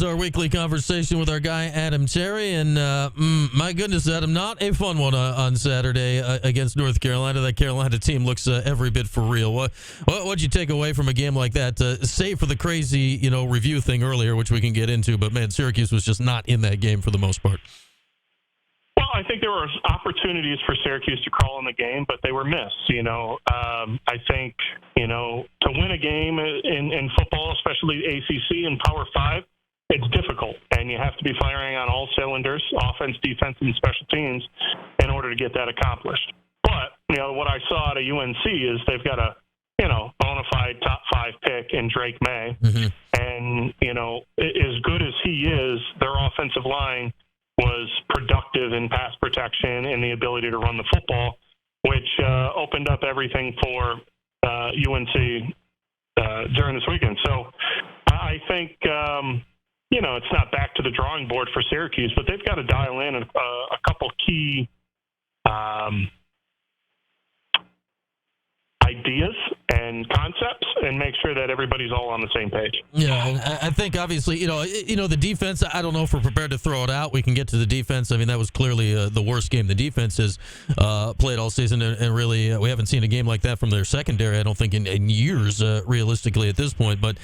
It's our weekly conversation with our guy, Adam Terry. And my goodness, Adam, not a fun one on Saturday against North Carolina. That Carolina team looks every bit for real. What'd you take away from a game like that? Save for the crazy, review thing earlier, which we can get into. But, man, Syracuse was just not in that game for the most part. Well, I think there were opportunities for Syracuse to crawl in the game, but they were missed. I think, to win a game in football, especially ACC and Power 5, it's difficult, and you have to be firing on all cylinders, offense, defense, and special teams, in order to get that accomplished. But, what I saw at UNC is they've got a, bona fide top 5 pick in Drake May. Mm-hmm. And, as good as he is, their offensive line was productive in pass protection and the ability to run the football, which opened up everything for UNC during this weekend. So I think, it's not back to the drawing board for Syracuse, but they've got to dial in a couple key ideas and concepts and make sure that everybody's all on the same page. Yeah, and I think obviously, the defense, I don't know if we're prepared to throw it out. We can get to the defense. I mean, that was clearly the worst game the defense has played all season, and really we haven't seen a game like that from their secondary, I don't think, in years, realistically, at this point. But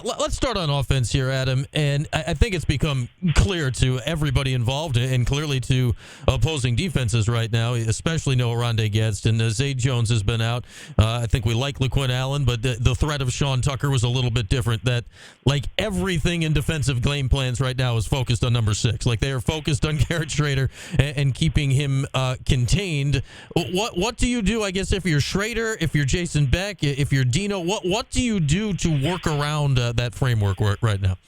let's start on offense here, Adam, and I think it's become clear to everybody involved and clearly to opposing defenses right now, especially Noah Ronde-Gadsden, and Zay Jones has been out. I think we like LaQuinn Allen, but the threat of Sean Tucker was a little bit different. That, like, everything in defensive game plans right now is focused on number 6. Like, they are focused on Garrett Schrader and keeping him contained. What do you do, I guess, if you're Schrader, if you're Jason Beck, if you're Dino? What do you do to work around that framework right now?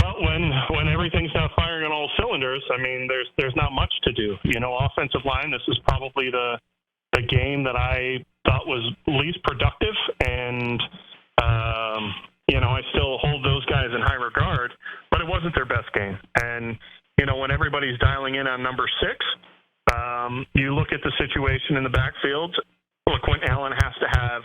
Well, when everything's not firing on all cylinders, I mean, there's not much to do. Offensive line, this is probably the game that I thought was least productive, and I still hold those guys in high regard, but it wasn't their best game. And when everybody's dialing in on number 6, you look at the situation in the backfield. LaQuinn Allen has to have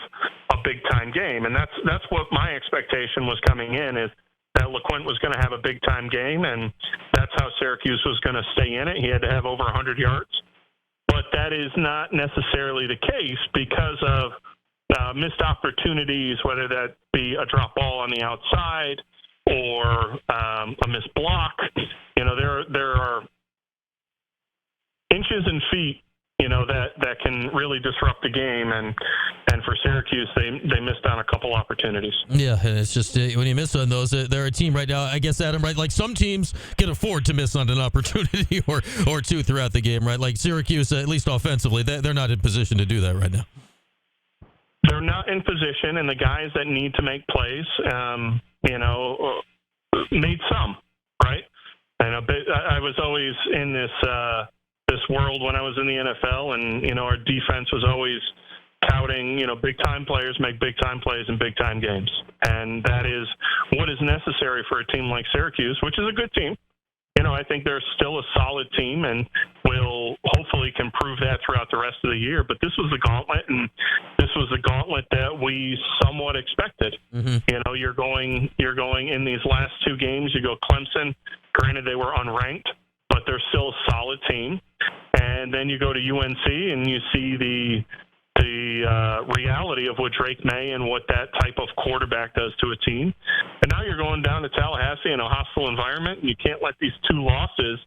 a big time game, and that's what my expectation was coming in, is that LaQuinn was going to have a big time game, and that's how Syracuse was going to stay in it. He had to have over 100 yards. But that is not necessarily the case because of missed opportunities, whether that be a drop ball on the outside or a missed block. There are inches and feet, that can really disrupt the game. And for Syracuse, they missed on a couple opportunities. Yeah, and it's just when you miss on those, they're a team right now, I guess, Adam, right? Like, some teams can afford to miss on an opportunity or two throughout the game, right? Like Syracuse, at least offensively, they're not in position to do that right now. They're not in position, and the guys that need to make plays, made some, right? And I was always in this world when I was in the NFL, and our defense was always touting, big-time players make big-time plays in big-time games. And that is what is necessary for a team like Syracuse, which is a good team. I think they're still a solid team, and will hopefully can prove that throughout the rest of the year. But this was the gauntlet, and this was the gauntlet that we somewhat expected. Mm-hmm. You're going in these last 2 games, you go Clemson. Granted, they were unranked, but they're still a solid team. And then you go to UNC, and you see the reality of what Drake May and what that type of quarterback does to a team. And now you're going down to Tallahassee in a hostile environment, and you can't let these 2 losses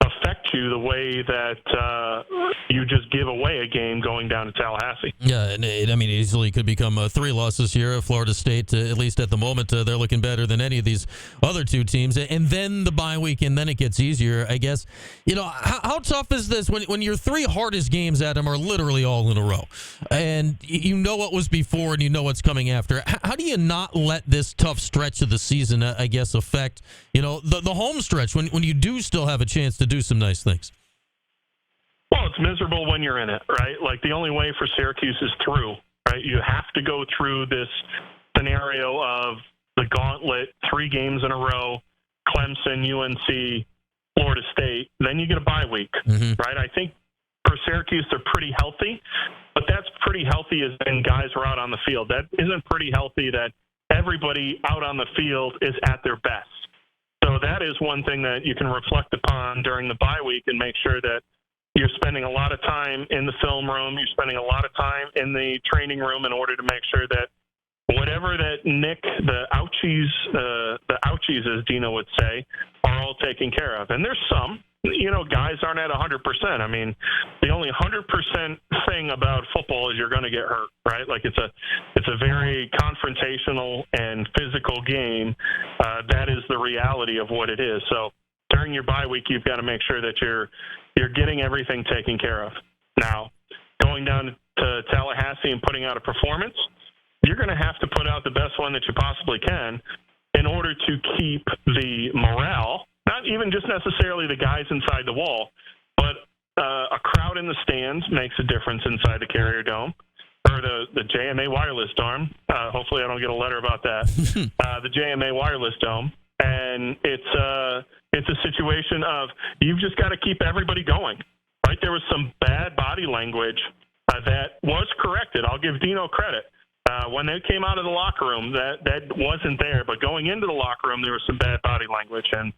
affect you the way that you just give away a game going down to Tallahassee. Yeah, and it easily could become 3 losses here. Florida State, at least at the moment, they're looking better than any of these other 2 teams. And then the bye week, and then it gets easier, I guess. How tough is this when your 3 hardest games, Adam, are literally all in a row? And you know what was before, and you know what's coming after. How do you not let this tough stretch of the season, I guess, affect, the home stretch when you do still have a chance to do some nice things? Well, it's miserable when you're in it, right? Like, the only way for Syracuse is through, right? You have to go through this scenario of the gauntlet, 3 games in a row, Clemson, UNC, Florida State. Then you get a bye week, right? I think for Syracuse, they're pretty healthy, but that's pretty healthy as in guys are out on the field. That isn't pretty healthy that everybody out on the field is at their best. So that is one thing that you can reflect upon during the bye week and make sure that you're spending a lot of time in the film room, you're spending a lot of time in the training room in order to make sure that whatever that Nick, the ouchies, as Dino would say, are all taken care of. And there's some, guys aren't at 100%. I mean, the only 100% thing about football is you're going to get hurt, right? Like it's a very confrontational and physical game. That is the reality of what it is. So during your bye week, you've got to make sure that you're getting everything taken care of. Now, going down to Tallahassee and putting out a performance, you're going to have to put out the best one that you possibly can in order to keep the morale, not even just necessarily the guys inside the wall, but a crowd in the stands makes a difference inside the Carrier Dome, or the JMA Wireless Dome. Hopefully I don't get a letter about that. The JMA Wireless Dome. And it's a situation of you've just got to keep everybody going, right? There was some bad body language that was corrected. I'll give Dino credit. When they came out of the locker room, that wasn't there. But going into the locker room, there was some bad body language, and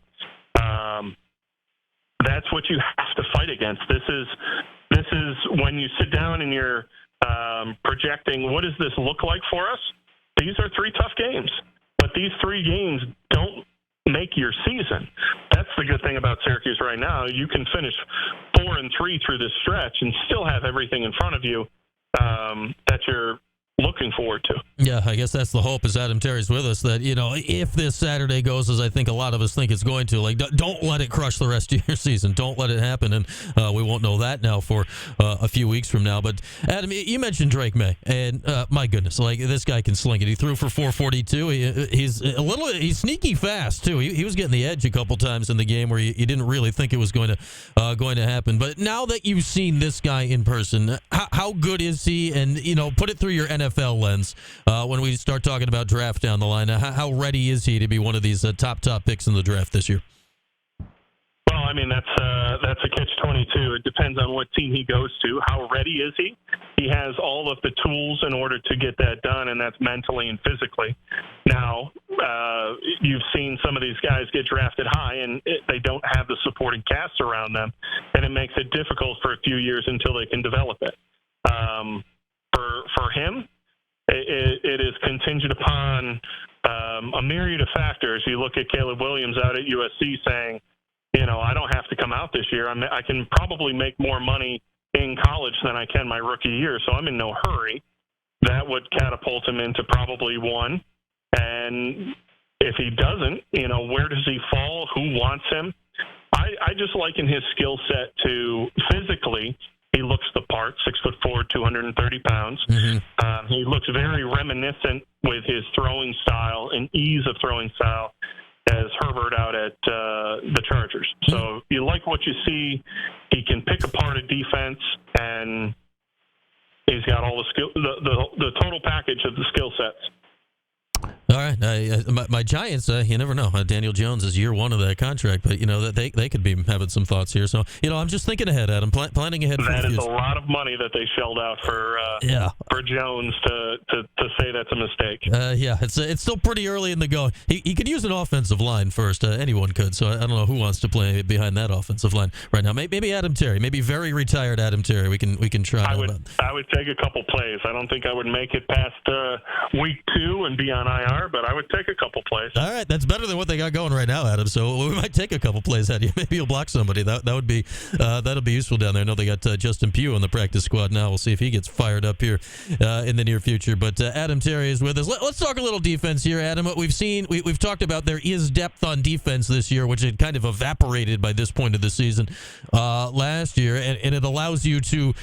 that's what you have to fight against. This is when you sit down and you're projecting, what does this look like for us? These are 3 tough games, but these 3 games don't make your season. That's the good thing about Syracuse right now. You can finish 4-3 through this stretch and still have everything in front of you that you're looking forward to. Yeah, I guess that's the hope as Adam Terry's with us, that, if this Saturday goes as I think a lot of us think it's going to, like, don't let it crush the rest of your season. Don't let it happen, and we won't know that now for a few weeks from now. But, Adam, you mentioned Drake May, and my goodness, like, this guy can sling it. He threw for 442. He's sneaky fast, too. He was getting the edge a couple times in the game where you didn't really think it was going to happen. But now that you've seen this guy in person, how good is he? And, put it through your NFL lens. When we start talking about draft down the line, how ready is he to be one of these top picks in the draft this year? Well, I mean, that's a catch-22. It depends on what team he goes to. How ready is he? He has all of the tools in order to get that done, and that's mentally and physically. Now, you've seen some of these guys get drafted high, and they don't have the supporting cast around them, and it makes it difficult for a few years until they can develop it. For him, it is contingent upon a myriad of factors. You look at Caleb Williams out at USC saying, I don't have to come out this year. I can probably make more money in college than I can my rookie year, so I'm in no hurry. That would catapult him into probably 1. And if he doesn't, where does he fall? Who wants him? I just liken his skill set to physically. He looks the part, 6'4", 230 pounds. Mm-hmm. He looks very reminiscent with his throwing style and ease of throwing style as Herbert out at the Chargers. So you like what you see. He can pick apart a defense, and he's got all the skill, the total package of the skill sets. All right, my Giants. You never know. Daniel Jones is year 1 of that contract, but that they could be having some thoughts here. So I'm just thinking ahead, Adam, planning ahead. That is a lot of money that they shelled out for Jones to say that's a mistake. Yeah, it's still pretty early in the go. He could use an offensive line first. Anyone could. So I don't know who wants to play behind that offensive line right now. Maybe Adam Terry. Maybe very retired Adam Terry. We can try. I would take a couple plays. I don't think I would make it past week 2 and be on IR. But I would take a couple plays. All right, that's better than what they got going right now, Adam. So we might take a couple plays at you. Maybe you'll block somebody. That'll be useful down there. I know they got Justin Pugh on the practice squad now. We'll see if he gets fired up here in the near future. But Adam Terry is with us. Let's talk a little defense here, Adam. What we've seen, we've talked about, there is depth on defense this year, which had kind of evaporated by this point of the season last year, and it allows you to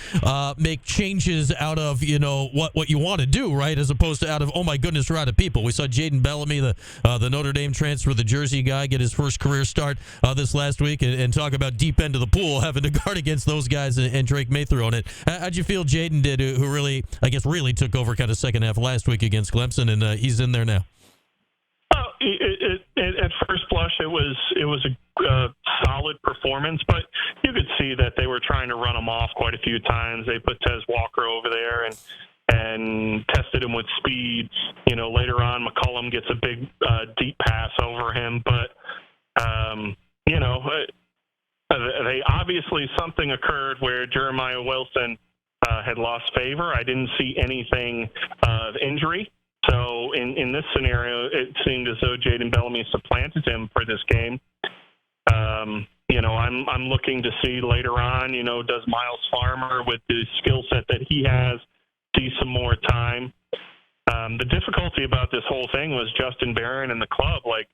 make changes out of what you want to do, right, as opposed to out of, oh my goodness, we're out of people. We saw Jaden Bellamy, the Notre Dame transfer, the Jersey guy, get his first career start this last week, and talk about deep end of the pool, having to guard against those guys and Drake Mather on it. How'd you feel Jaden did, who really took over kind of second half last week against Clemson, and he's in there now? At first blush, it was a solid performance, but you could see that they were trying to run him off quite a few times. They put Tez Walker over there, and and tested him with speed. Later on, McCollum gets a big deep pass over him, but they obviously something occurred where Jeremiah Wilson had lost favor. I didn't see anything of injury. So in this scenario, it seemed as though Jaden Bellamy supplanted him for this game. I'm looking to see later on, does Miles Farmer, with the skill set that he has, see some more time? The difficulty about this whole thing was Justin Barron and the club. Like,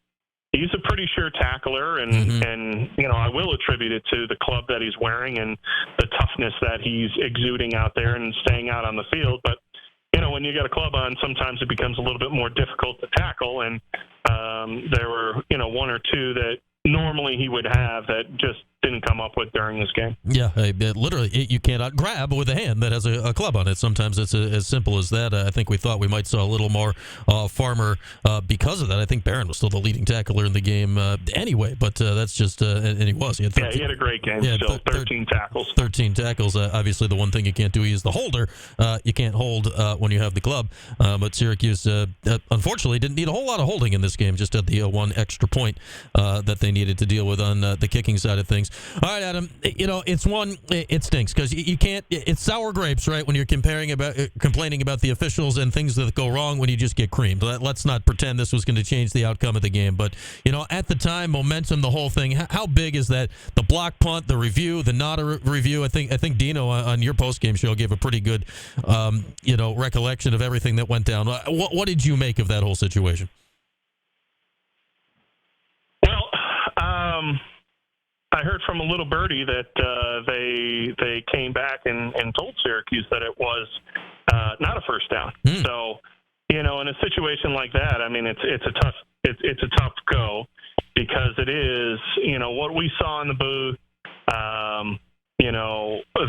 he's a pretty sure tackler, and I will attribute it to the club that he's wearing and the toughness that he's exuding out there and staying out on the field. But when you got a club on, sometimes it becomes a little bit more difficult to tackle, and there were one or two that normally he would have that just didn't come up with during this game. Yeah, literally, you cannot grab with a hand that has a club on it. Sometimes it's as simple as that. I think we thought we might saw a little more Farmer because of that. I think Barron was still the leading tackler in the game anyway, but that's just, and he was. He had he had a great game. Yeah, still 13 tackles. 13 tackles. Obviously, the one thing you can't do is the holder. You can't hold when you have the club. But Syracuse, unfortunately, didn't need a whole lot of holding in this game, just had the one extra point that they needed to deal with on the kicking side of things. All right, Adam, it stinks because you can't, it's sour grapes, right, when you're complaining about the officials and things that go wrong when you just get creamed. Let's not pretend this was going to change the outcome of the game. But, at the time, momentum, the whole thing, how big is that? The block punt, the review, the not a review. I think Dino on your postgame show gave a pretty good, recollection of everything that went down. What did you make of that whole situation? Well, I heard from a little birdie that they came back and told Syracuse that it was not a first down. So, in a situation like that, I mean, it's a tough go, because it is, what we saw in the booth.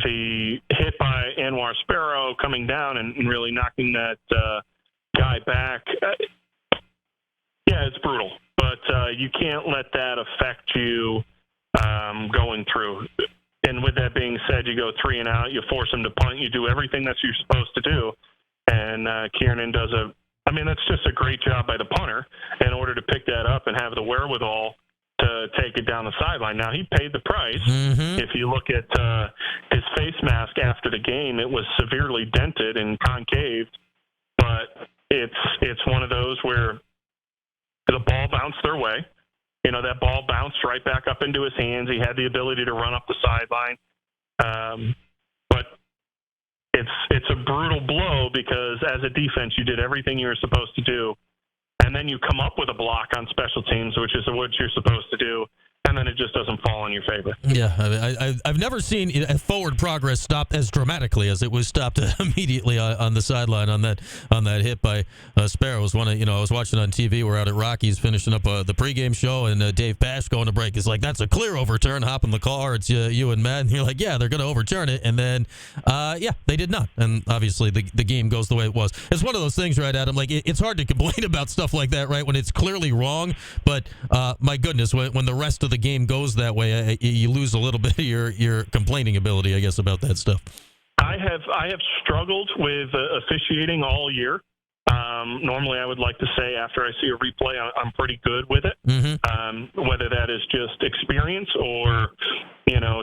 The hit by Anwar Sparrow coming down and really knocking that guy back. Yeah, it's brutal, but you can't let that affect you going through. And with that being said, you go 3 and out, you force him to punt, you do everything that you're supposed to do. And Kiernan does that's just a great job by the punter in order to pick that up and have the wherewithal to take it down the sideline. Now, he paid the price. If you look at his face mask after the game, it was severely dented and concaved, but it's one of those where the ball bounced their way. That ball bounced right back up into his hands. He had the ability to run up the sideline. But it's a brutal blow, because as a defense, you did everything you were supposed to do, and then you come up with a block on special teams, which is what you're supposed to do, and then it just doesn't fall in your favor. Yeah, I've never seen forward progress stopped as dramatically as it was stopped immediately on the sideline on that hit by Sparrow. It was I was watching on TV. We're out at Rockies finishing up the pregame show, and Dave Pash going to break is like, "That's a clear overturn." Hop in the car. It's you and Matt, and you're like, "Yeah, they're going to overturn it," and then they did not. And obviously the game goes the way it was. It's one of those things, right, Adam? Like, it's hard to complain about stuff like that, right, when it's clearly wrong. But my goodness, when the rest of the game goes that way, you lose a little bit of your complaining ability, I guess, about that stuff. I have struggled with officiating all year. Normally, I would like to say after I see a replay, I'm pretty good with it. Whether that is just experience or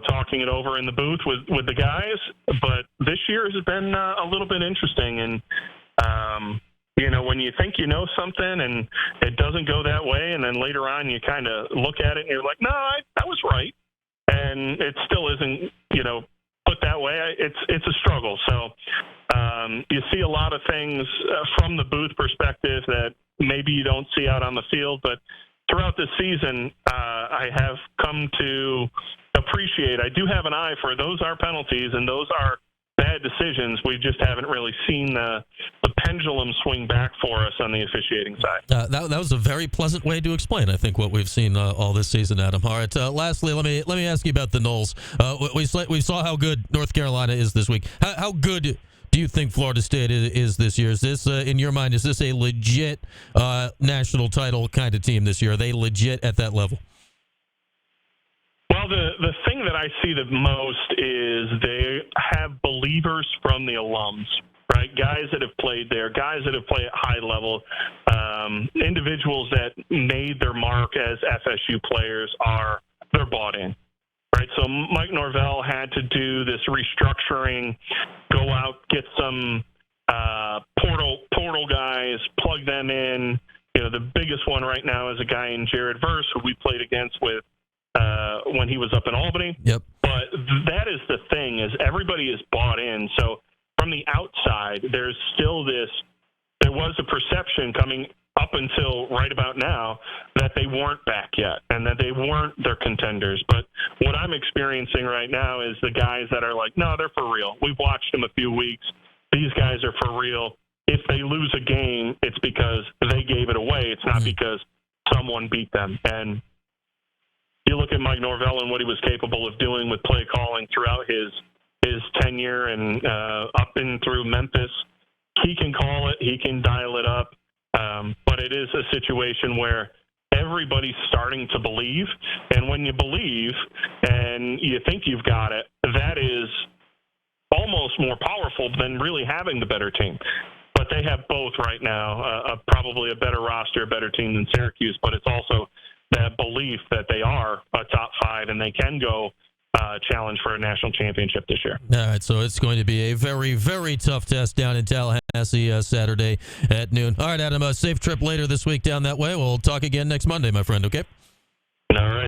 talking it over in the booth with the guys. But this year has been a little bit interesting, and when you think you know something and it doesn't go that way, and then later on you kind of look at it and you're like, no, I was right, and it still isn't, put that way. It's a struggle. So you see a lot of things from the booth perspective that maybe you don't see out on the field, but throughout this season, I have come to appreciate. I do have an eye for those are penalties and those are bad decisions. We just haven't really seen the pendulum swing back for us on the officiating side. That was a very pleasant way to explain, I think, what we've seen all this season, Adam. All right, lastly, let me ask you about the Noles. We saw how good North Carolina is this week. How good do you think Florida State is this year? Is this, in your mind, is this a legit national title kind of team this year? Are they legit at that level? Well, the thing that I see the most is they have believers from the alums, right? Guys that have played there, guys that have played at high level, individuals that made their mark as FSU players they're bought in. Right, so Mike Norvell had to do this restructuring, go out, get some portal guys, plug them in. You know, the biggest one right now is a guy in Jared Verse, who we played against with when he was up in Albany. Yep. But that is the thing, is everybody is bought in. So from the outside, there was a perception coming up until right about now that they weren't back yet and that they weren't their contenders. But what I'm experiencing right now is the guys that are like, no, they're for real. We've watched them a few weeks. These guys are for real. If they lose a game, it's because they gave it away. It's not because someone beat them. And you look at Mike Norvell and what he was capable of doing with play calling throughout his tenure and up and through Memphis. He can call it. He can dial it up. But it is a situation where everybody's starting to believe. And when you believe and you think you've got it, that is almost more powerful than really having the better team. But they have both right now, probably a better roster, a better team than Syracuse. But it's also that belief that they are a top five and they can go challenge for a national championship this year. All right, so it's going to be a very, very tough test down in Tallahassee Saturday at noon. All right, Adam, a safe trip later this week down that way. We'll talk again next Monday, my friend, okay? All right.